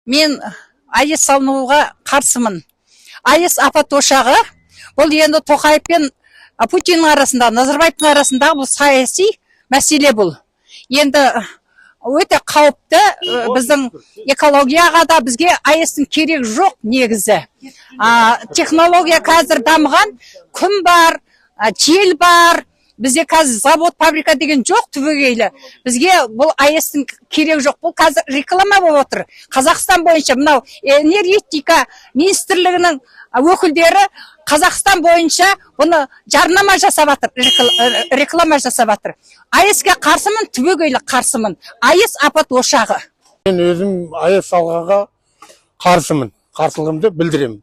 Мен АЭС салынуға қарсымын. АЭС апат ошағы бұл енді Тоқаев пен Путиннің арасында, Назарбаевтың арасында бұл саяси мәселе бұл. Енді өте қауіпті, біздің экологияға да бізге АЭСтің керек жоқ негізі. Технология қазір дамыған, күн бар, жел бар. Бізде қазір завод, фабрика деген жоқ түбегейлі. Бізге бұл АЭСтің керек жоқ. Бұл қазір реклама болып отыр. Қазақстан бойынша мынау энергетика министрлігінің өкілдері Қазақстан бойынша бұны жарнама жасап жатыр, реклама жасап жатыр. АЭСке қарсымын, түбегейлі қарсымын. АЭС апат ошағы. Мен өзім АЭС салғанға қарсымын. Қарсылығымды білдіремін.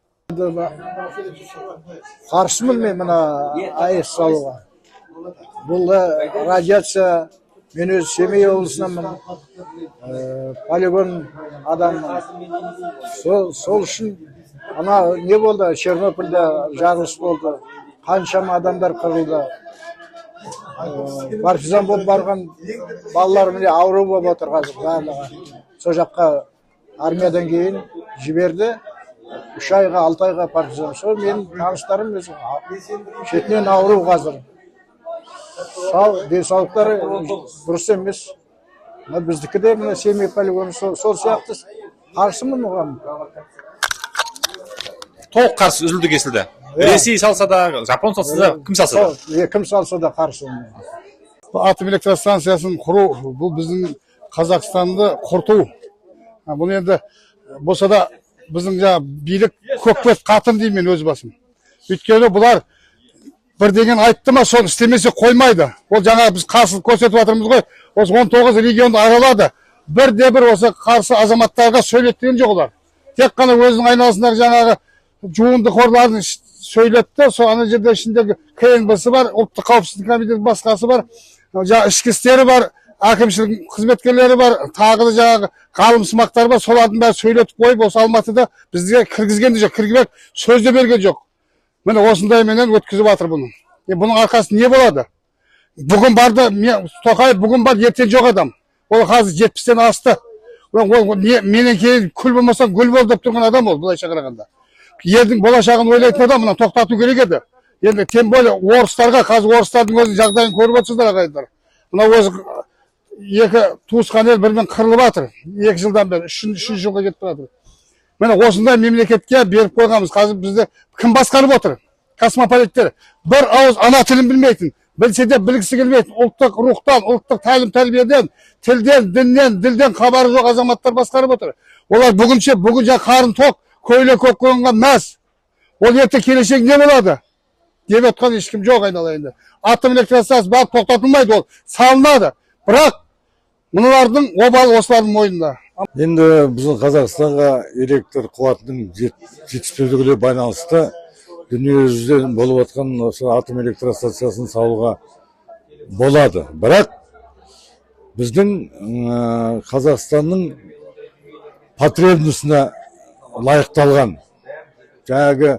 Қарсымын мен мына АЭС салуға. Бұл радиация, мен өз Семей облысынанмын, полигон адаммын. Сол үшін ана не болды, Чернопольда жарылыс болды, қаншама адамдар қырылды. Партизан болып барған балалар міне ауру болып отыр қазір барлығы. Сол жаққа армиядан кейін жіберді. 3 айға, 6 айға партизан. Сол менің таныстарым өзі шетінен ауру қазір. Денсаулықтары дұрыс емес. Біздікі де мына Семей полигоны сол сияқты қарсымын оған. Толық қарсы, үзілді кесілді. Ресей салса да, Жапон салса да, кім салса да? Кім салса да қарсымын. Атом электростанциясын құру, бұл біздің Қазақстанды құрту. Бұл енді болса да біздің билік көкбет қатын деймін мен өз басым. Өйткені бұлар бірдеген айтты ма, соны істемесе қоймайды. Ол жаңа біз қарсылық көрсетіп жатырмыз ғой. Осы 19 регионды аралады. Бірде-бір осы қарсы азаматтарға сөйлеткен жоқ олар. Тек қана өзінің айналасындағы жаңағы жуынды қорларын сөйлетті. Сол ана жерде ішіндегі КНБ-сі бар, ұлттық қауіпсіздік комитеті басқасы бар, ішкі істері бар, әкімшілік қызметкерлері бар, тағы да жаңағы ғалымсымақтар бар. Солардың бәрі сөйлетіп қойып, осы Алматыда бізге кіргізген де жоқ, кіргізбек сөз де берген жоқ. Міне осындай менен өткізіп жатыр бұны. Бұның арқасы не болады? Бүгін барды, Тоқаев бүгін бар, ертең жоқ адам. Ол қазір 70-тен асты. Менен кейін күл болмасаң гүл бол деп тұрған адам ол, бұлайша қарағанда. Елдің болашағын ойлайтын адам мына тоқтату керек еді. Енді тем более орыстарға, қазір орыстардың өзінің жағдайын көріп отырсыздар ағайындар. Мына өзі екі туысқан ел бірімен қырылып жатыр. 2 жылдан бері, 3 жылға кетіп жатыр. Міне осындай мемлекетке беріп қойғанбыз. Қазір бізді кім басқарып отыр? Космополиттер. Бір ауыз ана тілін білмейтін, білсе де білгісі келмейтін, ұлттық рухтан, ұлттық тәлім-тәрбиеден, тілден, діннен, ділден хабары жоқ азаматтар басқарып отыр. Олар бүгін қарын тоқ, көйлек көк қойынған мәз. Ол ертең келешек не болады? Деп отқан ешкім жоқ айналайында. Атом электростанциясы барып тоқтатылмайды, ол салынады. Бірақ мұналардың обалы осылардың мойнында. Енді біздің Қазақстанға электр қуатының жетіспеушілігіне байланысты дүниежүзінде болып жатқан осы атом электростанциясын салуға болады. Бірақ біздің Қазақстанның потребностіне лайықталған жаңағы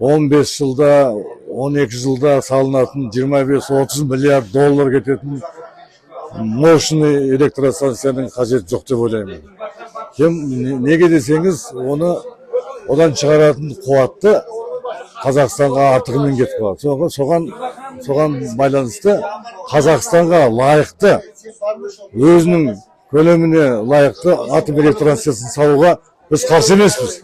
15 жылда, 12 жылда салынатын 25-30 миллиард доллар кететін мощный электростанцияның қажет жоқ деп ойлаймын. Неге десеңіз, одан шығаратын қуатты Қазақстанға артығымен кетіп қалады. Соған байланысты Қазақстанға лайықты, өзінің көлеміне лайықты атом электростанциясын салуға біз қарсы емеспіз.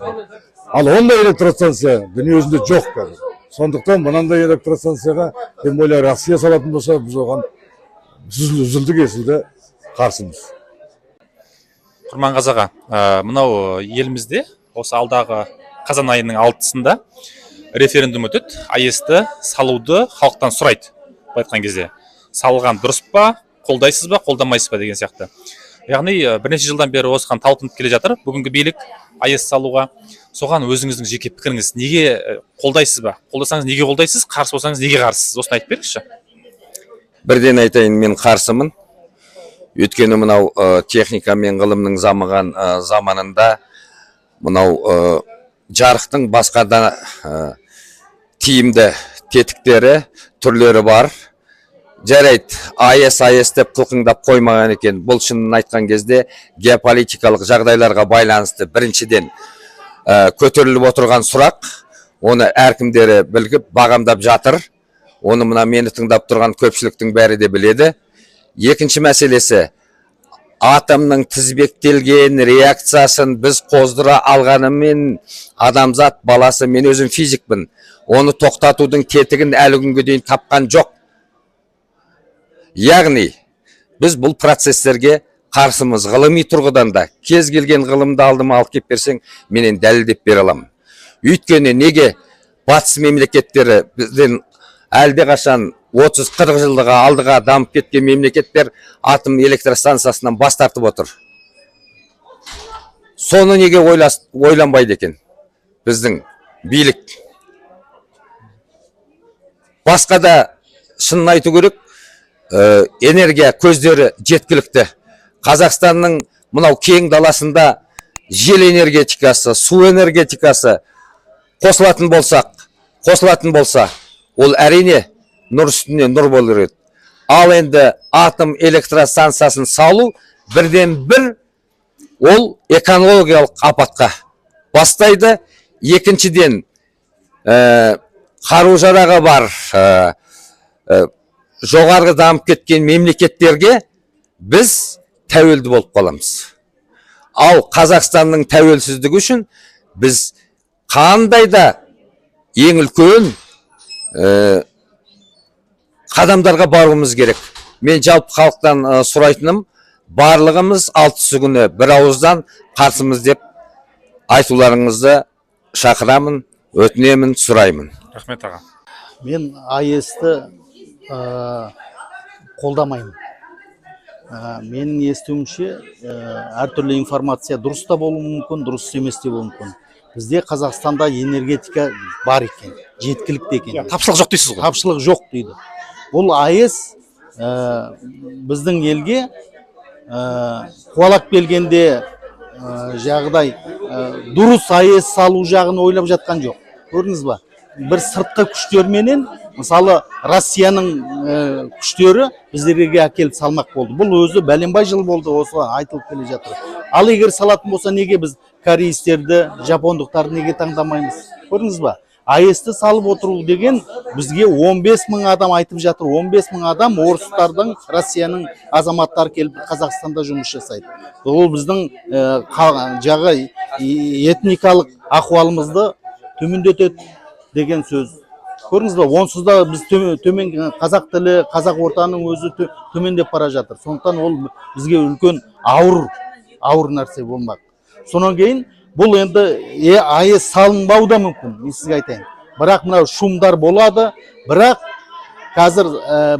Ал ондай электростанция дүниежүзінде жоқ қазір. Сондықтан мынандай электростанцияға, тем более Россия салатын болса, біз оған үзілді кесілді қарсымыз. Құрман қазаға, мынау елімізде осы алдағы қазан айының 6-сында референдум өтеді. АЭСті салуды халықтан сұрайды. Айтқан кезде салған дұрыс па, қолдайсыз ба, қолдамайсыз ба деген сияқты. Яғни бірнеше жылдан бері осыған талпынып келе жатыр. Бүгінгі билік АЭС салуға. Соған өзіңіздің жеке пікіріңіз, неге қолдайсыз ба? Қолдасаңыз неге қолдайсыз, қарсы болсаңыз неге қарсысыз? Осыны айтып беріңізші. Бірден айтайын, мен қарсымын. Өйткені мынау техника мен ғылымның замаған заманында мынау жарықтың басқа да тиімді тетіктері, түрлері бар. жарайды, АЭС деп қылқыңдап қоймаған екен. Бұл шынын айтқан кезде геополитикалық жағдайларға байланысты біріншіден көтеріліп отырған сұрақ, оны әркімдері білгіп бағамдап жатыр. Оны мына мені тыңдап тұрған көпшіліктің бәрі де біледі. Екінші мәселесі, атомның тізбектелген реакциясын біз қоздыра алғанымен адамзат баласы, мен өзім физикпін, оны тоқтатудың тетігін әлі күнге дейін тапқан жоқ. Яғни, біз бұл процестерге қарсымыз. Ғылыми тұрғыдан да кез келген ғылымды алдыма алып кеп берсең, менен дәлелдеп бере аламын. Өйткені неге батыс мемлекеттері бізден әлде қашан 30-40 жылдығы алдыға дамып кеткен мемлекеттер атом электростанциясынан бас тартып отыр? Соны неге ойланбайды екен біздің билік? Басқа да шынын айту керек, энергия көздері жеткілікті. Қазақстанның мынау кең даласында жел энергетикасы, су энергетикасы қосылатын болса, ол әрине нұр үстіне нұр болар еді. Ал енді атом электростанциясын салу бірден бір ол экологиялық апатқа бастайды. Екіншіден, қару-жарағы бар жоғарғы дамып кеткен мемлекеттерге біз тәуелді болып қаламыз. Ал Қазақстанның тәуелсіздігі үшін біз қандай да ең үлкен қадамдарға баруымыз керек. Мен жалпы халықтан сұрайтыным, барлығымыз 6 күні бір ауыздан қарсымыз деп айтуларыңызды шақырамын, өтінемін, сұраймын. Рахмет аға. Мен АЭС-ті қолдамаймын. Менің естуімше, әртүрлі информация дұрыс та болуы мүмкін, дұрыс емес те болуы мүмкін. Бізде Қазақстанда энергетика бар екен, жеткілікті екен. Тапшылық жоқ дейсіз ғой? Тапшылық жоқ дейді. Бұл АЭС біздің елге қуалап келгенде жағдай дұрыс АЭС салу жағын ойлап жатқан жоқ. Көрдіңіз ба? Бір сыртқы күштерменен, мысалы Россияның күштері біздерге әкеліп салмақ болды. Бұл өзі бәленбай жыл болды, осы айтылып келе жатыр. Ал егер салатын болса, неге біз корейстерді, жапондықтарды неге таңдамаймыз? Көрдіңіз ба? АЭС-ті салып отыру деген бізге 15 мың адам айтып жатыр. 15 мың адам орыстардың, Россияның азаматтары келіп Қазақстанда жұмыс жасайды. Ол біздің жағы этникалық ахуалымызды төмендетеді деген сөз. Көрдіңіз ба? Онсыз да біз төмен қазақ тілі, қазақ ортаның өзі төмендеп бара жатыр. Сондықтан ол бізге үлкен ауыр нәрсе болмақ. Сонан кейін бұл енді АЭС салынбауы да мүмкін, мен сізге айтайын. Бірақ мынау шумдар болады, бірақ қазір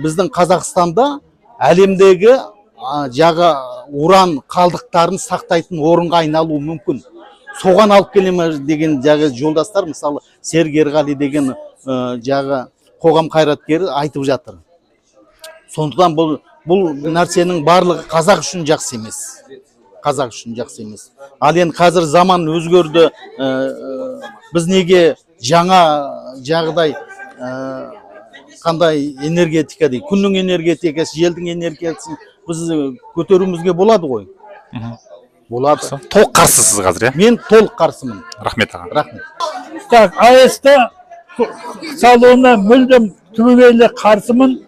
біздің Қазақстанда әлемдегі жағы уран қалдықтарын сақтайтын орынға айналуы мүмкін. Соған алып келеме деген жағы жолдастар, мысалы Серік Ерғали деген жағы қоғам қайраткері айтып жатыр. Сондықтан бұл нәрсенің барлығы қазақ үшін жақсы емес. Қазақ үшін жақсы емес. Ал енді қазір заман өзгерді. Біз неге жаңа жағдай, қандай энергетика дейді, күннің энергетикасы, желдің энергетикасын біз көтеруімізге болады ғой. Болады. Толық қарсысыз қазір, Мен толық қарсымын. Рахмет аға. Рахмет. Так, АЭС-ті салуына мүлдем түбегейлі қарсымын.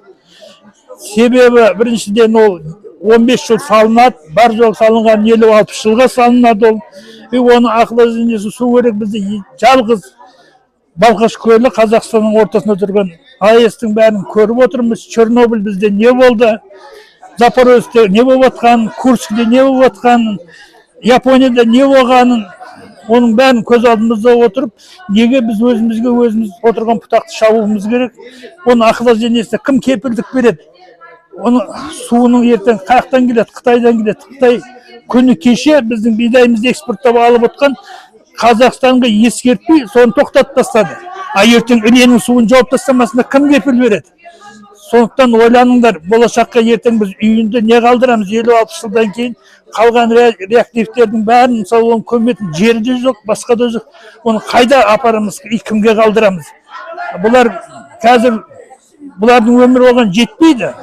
Себебі біріншіден ол 15 жыл салынады, бар жол салынған 50-60 жылға салынады ол. Оны ақылы жөнесі су керек. Бізде жалғыз Балқаш көлі Қазақстанның ортасында тұрған АЭС-тің бәрін көріп отырмыз. Чернобыль бізде не болды? Запорожьеде не болып жатқанын, Курскіде не болып жатқанын, Японияда не болғанын, оның бәрін көз алдымызда отырып, неге біз өзіміз отырған бұтақты шабуымыз керек? Оны ақылы жөнесі кім кепілдік береді? Оны суының ертең қаяқтан келеді? Қытайдан келеді. Қытай күні кеше біздің бидайымызды экспорттап алып отқан Қазақстанға ескертпей, соны тоқтатып тастады. Ертең Іленің суын жауып тастамасына кім кепіл береді? Сондықтан ойланыңдар, болашаққа ертең біз үйінде не қалдырамыз? 50-60 жылдан кейін қалған реактивтердің бәрін, мысалы, оның көметін жері де жоқ, басқа да жоқ. Оны қайда апарамыз, кімге қалдырамыз? Бұлар қазір бұлардың өмірі оған жетпейді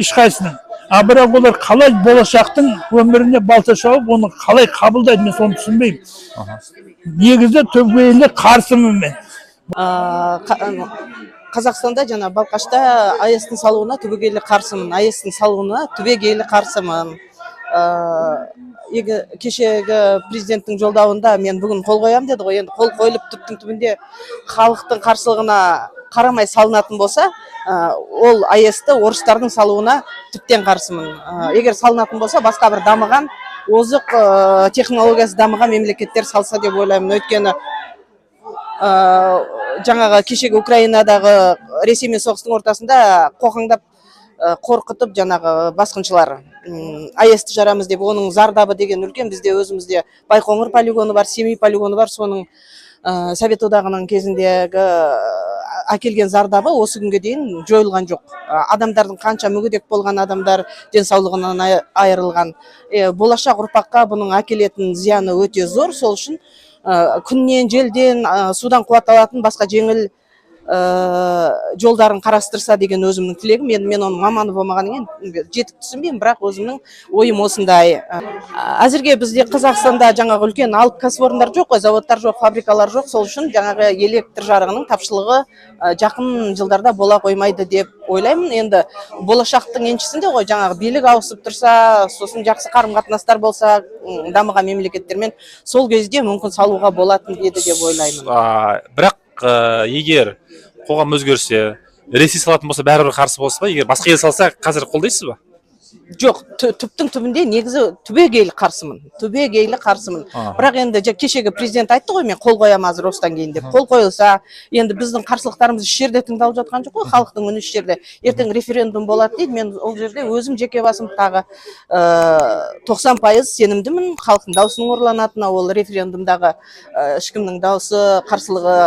ешқайсының. А бірақ олар қалай болашақтың өміріне балта шауып, оны қалай қабылдайды, мен соны түсінбеймін. Негізі түбегейлі қарсымын мен. Қазақстанда жаңа Балқашта АЭС-тің салуына түбегейлі қарсымын. АЭС-тің салуына түбегейлі қарсымын. Кешегі президенттің жолдауында мен бүгін қол қоям деді ғой. Енді қол қойылып түптің түбінде халықтың қарсылығына қарамай салынатын болса, ол АЭС-ті орыстардың салуына тіптен қарсымын. Егер салынатын болса, басқа бір дамыған, озық технологиясы дамыған мемлекеттер салса деп ойлаймын. Өйткені жаңағы кешегі Украинадағы Ресеймен соғыстың ортасында қоқаңдап қорқытып жаңағы басқыншылар АЭС-ті жарамыз деп, оның зардабы деген үлкен. Бізде өзімізде Байқоңыр полигоны бар, Семей полигоны бар, соның Совет одағының кезіндегі әкелген зардабы осы күнге дейін жойылған жоқ. Адамдардың қанша мүгедек болған адамдар денсаулығынан айырылған. Болашақ ұрпаққа бұның әкелетін зияны өте зор. Сол үшін күннен, желден, судан қуат алатын басқа жеңіл жолдарын қарастырса деген өзімнің тілегім. Мен оның маманы болмағаннан кейін жетік түсінбеймін, бірақ өзімнің ойым осындай. Әзірге бізде Қазақстанда жаңағы үлкен алып кәсіпорындар жоқ қой, заводтар жоқ, фабрикалар жоқ. Сол үшін жаңағы электр жарығының тапшылығы жақын жылдарда бола қоймайды деп ойлаймын. Енді болашақтың еншісінде ғой, жаңағы билік ауысып тұрса, сосын жақсы қарым-қатынастар болса дамыған мемлекеттермен, сол кезде мүмкін салуға болатын еді деп ойлаймын. Бірақ егер қоғам өзгерсе, Ресей салатын болса, бәрібір қарсы болсыз ба? Егер басқа ел салса, қазір қолдайсыз ба? Жоқ, түптің түбінде негізі түбегейлі қарсымын. Түбегейлі қарсымын. Бірақ енді кешегі президент айтты ғой, мен қол қоям азыр осыдан кейін деп. Қол қойылса, енді біздің қарсылықтарымыз еш жерде тыңдалып жатқан жоқ қой, халықтың үні еш жерде. Ертең референдум болады дейді. Мен ол жерде өзім жеке басым тағы 90% сенімдімін халықтың даусының орланатынына. Ол референдумдағы ешкімнің даусы, қарсылығы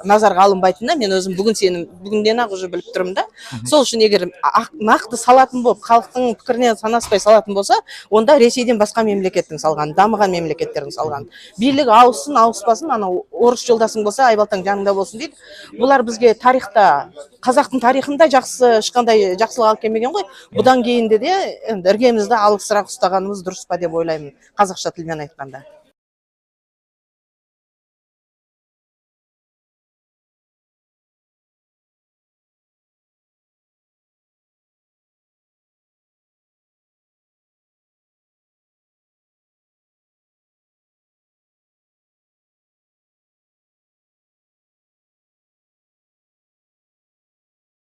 назарға алынбайтынына мен өзім бүгінден ақ уже біліп тұрмын да. Сол үшін егер нақты салатын болып, халықтың пікіріне санаспай салатын болса, онда Ресейден басқа мемлекеттің салған, дамыған мемлекеттердің салған. Билік ауысын, ауыспасын, анау орыс жолдасың болса, айбалтаң жаныңда болсын дейді. Бұлар бізге тарихта, қазақтың тарихында ешқандай жақсылық алып келмеген ғой. Бұдан кейінде де іргемізді алғысырақ ұстағанымыз дұрыс па деп ойлаймын, қазақша тілмен айтқанда.